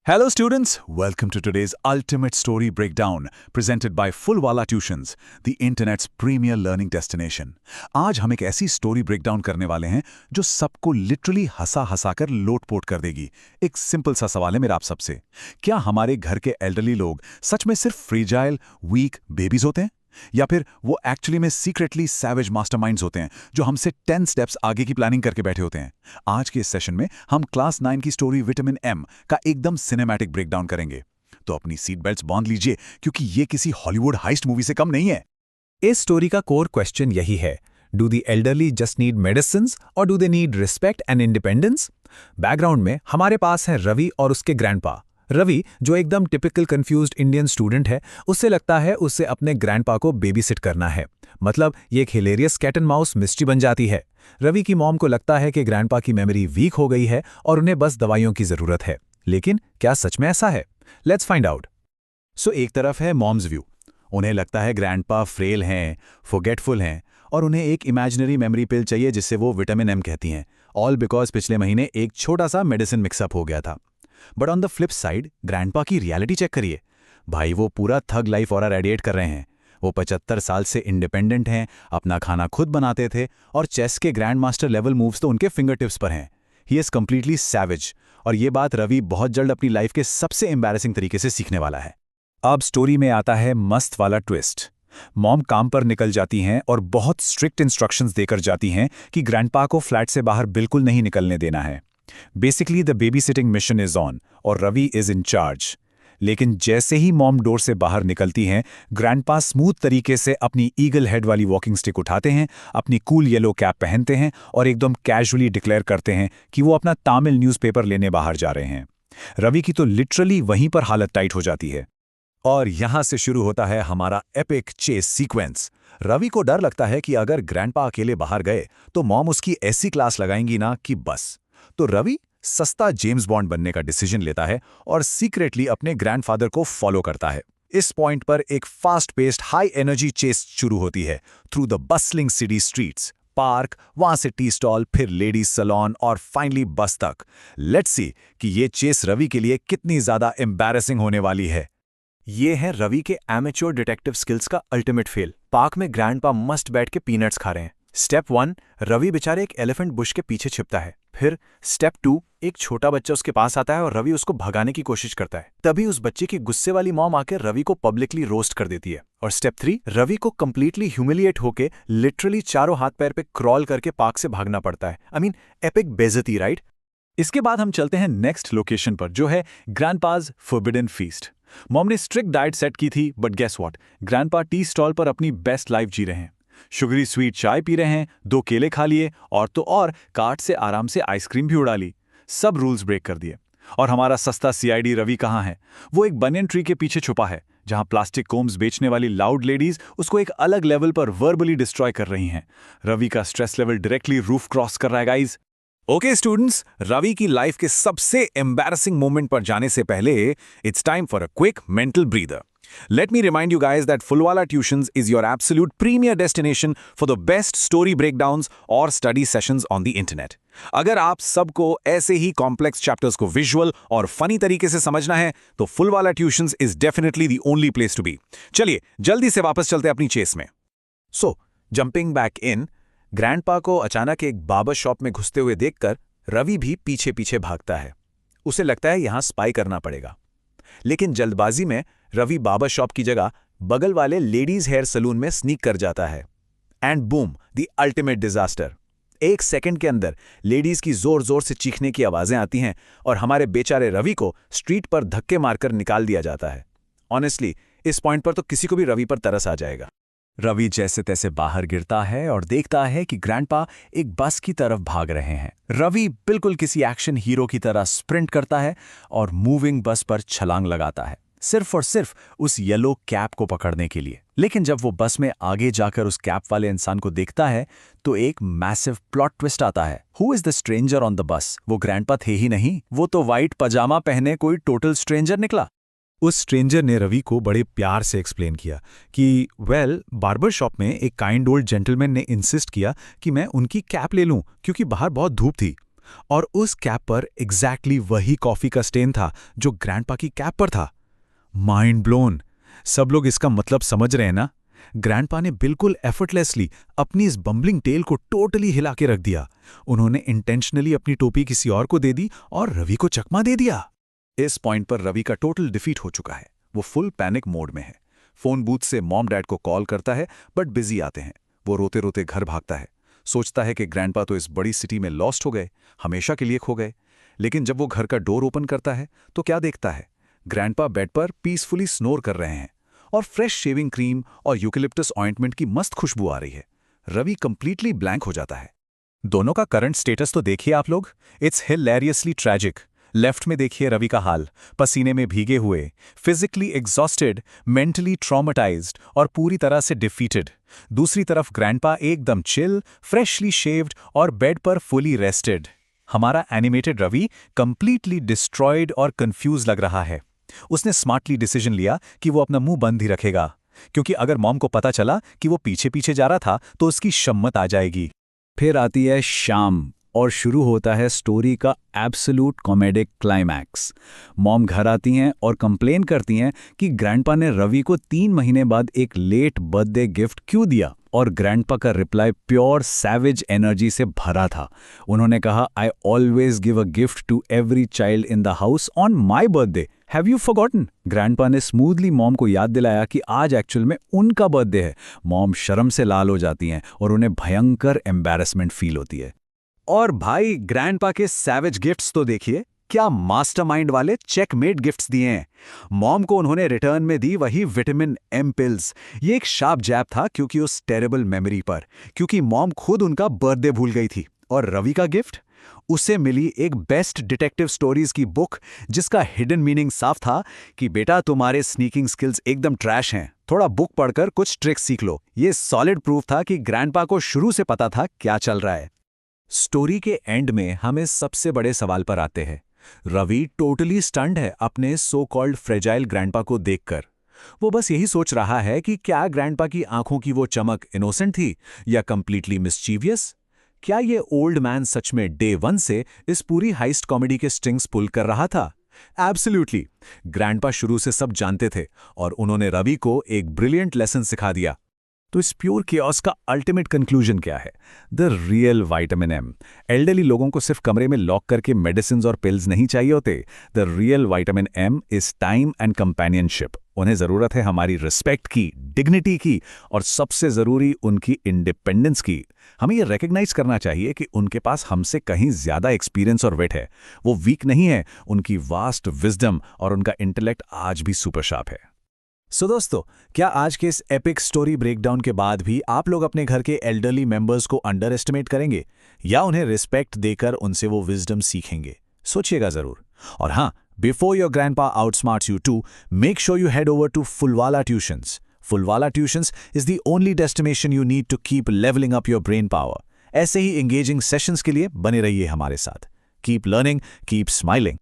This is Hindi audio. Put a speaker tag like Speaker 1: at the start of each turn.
Speaker 1: Hello students, welcome to today's ultimate story breakdown presented by Fullwala Tuitions, the internet's premier learning destination. आज हम एक ऐसी स्टोरी ब्रेकडाउन करने वाले हैं जो सबको लिटरली हंसा कर लोटपोट कर देगी। एक सिंपल सा सवाल है मेरा आप सबसे, क्या हमारे घर के एल्डरली लोग सच में सिर्फ फ्रीजाइल, वीक बेबीज होते हैं? या फिर वो एक्चुअली में सीक्रेटली सैवेज मास्टरमाइंड्स होते हैं जो हमसे 10 स्टेप्स आगे की प्लानिंग करके बैठे होते हैं? आज के इस सेशन में हम क्लास 9 की स्टोरी विटामिन एम का एकदम सिनेमैटिक ब्रेकडाउन करेंगे। तो अपनी सीट बेल्ट्स बांध लीजिए क्योंकि ये किसी हॉलीवुड हाइस्ट मूवी से कम नहीं है।
Speaker 2: इस स्टोरी का कोर क्वेश्चन यही है, do the elderly just need medicines और do they need respect and independence? Background में हमारे पास है रवि और उसके ग्रैंडपा। रवि, जो एकदम टिपिकल कंफ्यूज्ड इंडियन स्टूडेंट है, उससे लगता है उससे अपने ग्रैंडपा को बेबी सिट करना है। मतलब ये एक hilarious cat and mouse mystery बन जाती है। रवि की मॉम को लगता है कि ग्रैंडपा की मेमोरी वीक हो गई है और उन्हें बस दवाइयों की जरूरत है। लेकिन क्या सच में ऐसा है? Let's find out.
Speaker 1: सो एक तरफ है मॉम्स व्यू। उन्हें लगता है ग्रैंडपा फ्रेल हैं, फॉरगेटफुल हैं और उन्हें एक इमेजिनरी मेमोरी पिल चाहिए जिससे वो विटामिन एम कहती हैं। ऑल बिकॉज पिछले महीने एक छोटा सा मेडिसिन मिक्सअप हो गया था। But on the flip side grandpa की रियलिटी चेक करिए। भाई वो पूरा थग लाइफ ऑरा रेडिएट कर रहे हैं। वो 75 साल से इंडिपेंडेंट हैं, अपना खाना खुद बनाते थे और चेस के ग्रैंड मास्टर लेवल मूव्स तो उनके फिंगर टिप्स पर हैं। ही इज कंप्लीटली सैवेज और ये बात रवि बहुत जल्द अपनी लाइफ के सबसे एम्बैरेसिंग तरीके से सीखने वाला है।
Speaker 2: अब स्टोरी में आता है मस्त वाला ट्विस्ट। मॉम काम पर निकल जाती हैं और बहुत स्ट्रिक्ट इंस्ट्रक्शंस देकर जाती हैं कि ग्रैंडपा को फ्लैट से बाहर बिल्कुल नहीं निकलने देना है। Basically the baby sitting mission is on और रवि इज इन चार्ज। लेकिन जैसे ही मॉम डोर से बाहर निकलती हैं, ग्रैंडपा स्मूथ तरीके से अपनी ईगल हेड वाली वॉकिंग स्टिक उठाते हैं, अपनी कूल येलो कैप पहनते हैं और एकदम कैजुअली डिक्लेयर करते हैं कि वो अपना तामिल न्यूज़पेपर लेने बाहर जा रहे हैं। रवि की तो लिटरली वहीं पर हालत टाइट हो जाती है।
Speaker 1: और यहां से शुरू होता है हमारा एपिक चेस सीक्वेंस। रवि को डर लगता है कि अगर ग्रैंडपा अकेले बाहर गए तो मॉम उसकी ऐसी क्लास लगाएंगी ना कि बस। तो रवि सस्ता जेम्स बॉन्ड बनने का डिसीजन लेता है और सीक्रेटली अपने ग्रैंडफादर को फॉलो करता है। इस पॉइंट पर एक fast paced high energy chase शुरू होती है through the bustling city streets, park, वहां से टी स्टॉल, फिर लेडीज सैलून और फाइनली बस तक। लेट्स सी कि ये चेस रवि के लिए कितनी ज्यादा एम्बैरेसिंग होने वाली है।
Speaker 3: ये है रवि के एमेच्योर डिटेक्टिव स्किल्स का अल्टीमेट फेल। पार्क में ग्रैंडपा मस्त बैठ के पीनट्स खा रहे हैं। स्टेप 1, रवि बेचारे एक एलिफेंट बुश के पीछे छिपता है। फिर स्टेप 2, एक छोटा बच्चा उसके पास आता है और रवि उसको भगाने की कोशिश करता है। तभी उस बच्चे की गुस्से वाली मॉम आकर रवि को पब्लिकली रोस्ट कर देती है। और स्टेप 3, रवि को कंप्लीटली ह्यूमिलिएट होके लिटरली चारों हाथ पैर पे क्रॉल करके पार्क से भागना पड़ता है। आई मीन एपिक बेइज्जती, राइट?
Speaker 1: इसके बाद हम चलते हैं नेक्स्ट लोकेशन पर जो है ग्रैंडपाज फॉरबिडन फीस्ट। मॉम ने स्ट्रिक्ट डाइट सेट की थी but guess what, grandpa tea stall पर अपनी बेस्ट लाइफ जी रहे हैं। शुगरी स्वीट चाय पी रहे हैं, 2 केले खा लिए और तो और कार्ट से आराम से आइसक्रीम भी उड़ा ली। सब रूल्स ब्रेक कर दिए। और हमारा सस्ता सीआईडी रवि कहाँ है? वो एक बनियन ट्री के पीछे छुपा है जहां प्लास्टिक कोम्स बेचने वाली लाउड लेडीज उसको एक अलग लेवल पर वर्बली डिस्ट्रॉय कर रही हैं। रवि का stress level directly roof cross कर रहा है गाइज। ओके स्टूडेंट्स, रवि की लाइफ के सबसे एम्बैरेसिंग मोमेंट पर जाने से पहले it's time for a quick mental breather. Let me remind you guys that Fullwala Tuitions is your absolute premier destination for the best story breakdowns or study sessions on the internet. अगर आप सबको ऐसे ही कॉम्प्लेक्स चैप्टर्स को विजुअल और फनी तरीके से समझना है तो Fullwala Tuitions is definitely the only place to be. चलिए जल्दी से वापस चलते हैं अपनी चेस में। So, jumping back in, grandpa को अचानक एक बार्बर शॉप में घुसते हुए देखकर रवि भी पीछे पीछे भागता है। उसे लगता है यहां स्पाई करना पड़ेगा। लेकिन जल्दबाजी में रवि बार्बर शॉप की जगह बगल वाले लेडीज हेयर सलून में स्नीक कर जाता है। And boom, the ultimate disaster. 1 second के अंदर लेडीज की जोर जोर से चीखने की आवाजें आती हैं और हमारे बेचारे रवि को स्ट्रीट पर धक्के मारकर निकाल दिया जाता है। ऑनेस्टली इस पॉइंट पर तो किसी को भी रवि पर तरस आ जाएगा।
Speaker 2: रवि जैसे तैसे बाहर गिरता है और देखता है कि ग्रैंडपा एक बस की तरफ भाग रहे हैं। रवि बिल्कुल किसी एक्शन हीरो की तरह स्प्रिंट करता है और मूविंग बस पर छलांग लगाता है, सिर्फ और सिर्फ उस येलो कैप को पकड़ने के लिए। लेकिन जब वो बस में आगे जाकर उस कैप वाले इंसान को देखता है तो एक मैसिव प्लॉट ट्विस्ट आता है। Who is the stranger on the bus? वो ग्रैंडपा थे ही नहीं, वो तो व्हाइट पजामा पहने कोई टोटल स्ट्रेंजर निकला।
Speaker 4: उस स्ट्रेंजर ने रवि को बड़े प्यार से एक्सप्लेन किया कि बार्बर शॉप में एक काइंड ओल्ड जेंटलमैन ने इंसिस्ट किया कि मैं उनकी कैप ले लूं क्योंकि बाहर बहुत धूप थी। और उस कैप पर एग्जैक्टली वही कॉफी का स्टेन था जो ग्रैंडपा की कैप पर था। Mind blown. सब लोग इसका मतलब समझ रहे हैं ना? ग्रैंडपा ने बिल्कुल एफर्टलेसली अपनी इस बम्बलिंग टेल को टोटली हिला के रख दिया। उन्होंने इंटेंशनली अपनी टोपी किसी और को दे दी और रवि को चकमा दे दिया।
Speaker 1: इस पॉइंट पर रवि का टोटल डिफीट हो चुका है। वो फुल पैनिक मोड में है। फोन बूथ से मॉम डैड को कॉल करता है बट बिजी आते हैं। वो रोते रोते घर भागता है। सोचता है कि ग्रैंडपा तो इस बड़ी सिटी में लॉस्ट हो गए, हमेशा के लिए खो गए। लेकिन जब वो घर का डोर ओपन करता है तो क्या देखता है? ग्रैंडपा बेड पर पीसफुली स्नोर कर रहे हैं और फ्रेश शेविंग क्रीम और यूकेलिप्टस ऑइंटमेंट की मस्त खुशबू आ रही है। रवि कंप्लीटली ब्लैंक हो जाता है।
Speaker 2: दोनों का करंट स्टेटस तो देखिए आप लोग। It's हिलेरियसली tragic. लेफ्ट में देखिए रवि का हाल, पसीने में भीगे हुए, फिजिकली एग्जॉस्टेड, मेंटली ट्रॉमेटाइज्ड और पूरी तरह से डिफीटेड। दूसरी तरफ ग्रैंडपा एकदम चिल, फ्रेशली शेव्ड और बेड पर फुली रेस्टेड। हमारा एनिमेटेड रवि कंप्लीटली डिस्ट्रॉयड और कंफ्यूज लग रहा है। उसने स्मार्टली डिसीजन लिया कि वो अपना मुंह बंद ही रखेगा, क्योंकि अगर मॉम को पता चला कि वो पीछे पीछे जा रहा था तो उसकी शम्मत आ जाएगी।
Speaker 5: फिर आती है शाम और शुरू होता है स्टोरी का एब्सोल्यूट कॉमेडिक क्लाइमैक्स। मॉम घर आती हैं और कंप्लेन करती हैं कि ग्रैंडपा ने रवि को 3 महीने बाद एक लेट बर्थडे गिफ्ट क्यों दिया, और ग्रैंडपा का रिप्लाई प्योर सैवेज एनर्जी से भरा था। उन्होंने कहा, I always give a gift to every child in the house on my birthday, have you forgotten? Grandpa ने स्मूथली मॉम को याद दिलाया कि आज एक्चुअल में उनका बर्थडे है। मॉम शर्म से लाल हो जाती हैं और उन्हें भयंकर एम्बैरेसमेंट फील होती है।
Speaker 2: और भाई ग्रैंडपा के सैवेज गिफ्ट्स तो देखिए, क्या मास्टरमाइंड वाले चेकमेट गिफ्ट्स दिए हैं। मॉम को उन्होंने रिटर्न में दी वही विटामिन एम पिल्स। ये एक शार्प जैब था क्योंकि उस टेरेबल मेमोरी पर, क्योंकि मॉम खुद उनका बर्थडे भूल गई थी। और रवि का गिफ्ट? उसे मिली एक बेस्ट डिटेक्टिव स्टोरीज की बुक जिसका हिडन मीनिंग साफ था कि बेटा तुम्हारे स्नीकिंग स्किल्स एकदम ट्रैश हैं, थोड़ा बुक पढ़कर कुछ ट्रिक्स सीख लो। ये सॉलिड प्रूफ था कि ग्रैंडपा को शुरू से पता था क्या चल रहा है।
Speaker 4: स्टोरी के एंड में हम इस सबसे बड़े सवाल पर आते हैं। रवि टोटली स्टन्ड है अपने सो कॉल्ड फ्रेजाइल ग्रैंडपा को देखकर। वो बस यही सोच रहा है कि क्या ग्रैंडपा की आंखों की वो चमक इनोसेंट थी या कंप्लीटली मिस्चीवियस? क्या ये ओल्ड मैन सच में डे 1 से इस पूरी हाइस्ट कॉमेडी के स्ट्रिंग्स पुल कर रहा था? एब्सोल्युटली। ग्रैंडपा शुरू से सब जानते थे और उन्होंने रवि को एक ब्रिलियंट लेसन सिखा दिया। तो इस प्योर केओस का अल्टीमेट कंक्लूजन क्या है? The real vitamin M. Elderly लोगों को सिर्फ कमरे में लॉक करके मेडिसिन और पिल्स नहीं चाहिए होते। The real vitamin M is time and companionship. उन्हें जरूरत है हमारी रिस्पेक्ट की, डिग्निटी की और सबसे जरूरी उनकी इंडिपेंडेंस की। हमें यह रिकग्नाइज करना चाहिए कि उनके पास हमसे कहीं ज्यादा एक्सपीरियंस और वेट है। वो वीक नहीं है, उनकी वास्ट विजडम और उनका इंटेलेक्ट आज भी सुपर शार्प है।
Speaker 3: सो दोस्तों, क्या आज के इस एपिक स्टोरी ब्रेकडाउन के बाद भी आप लोग अपने घर के एल्डरली मेंबर्स को अंडर एस्टिमेट करेंगे या उन्हें रिस्पेक्ट देकर उनसे वो विजडम सीखेंगे? सोचिएगा जरूर। और हाँ, before your grandpa outsmarts you too, make sure you head over to Fulwala tuitions. Fulwala tuitions is the only destination you need to keep levelling up your brain power. ऐसे ही एंगेजिंग सेशंस के लिए बने रहिए हमारे साथ। Keep learning, keep smiling.